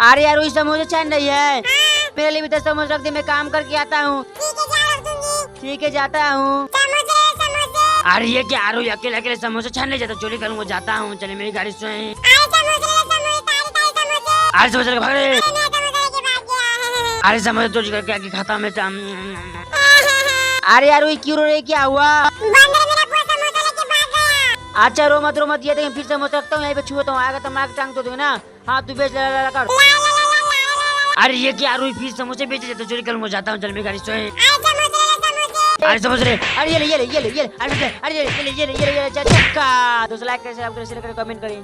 अरे यार वही समोसा छान रही है, मेरे लिए भी 10 समोसा रख दे, मैं काम करके आता हूँ। ठीक है जाता हूँ। अरे ये क्या आरू अकेले अकेले समोसा छानने जाता, चोरी करूँगा, जाता हूँ। चले मेरी गाड़ी से। अरे समोसा भाग रहे। अरे समोसा चोरी करके आके खाता मैं। अरे यार वही क्यों रो रही, क्या हुआ? अच्छा रो मत, ये फिर समोसा रखता हूँ यहीं पे, छुता हूँ, आएगा तो मार के टांग तो दूंगा ना। हाँ तू बेच ला कर। अरे ये क्या आरू फिर समोसे बेचे जाते, चोरी करूँगा, जाता हूँ। चल मेरी गाड़ी से। अरे समझ रहे। अरे ये ले, अरे ये ले, अरे ये ले, चक्का। 2 लाख कैसे आप कमेंट करें।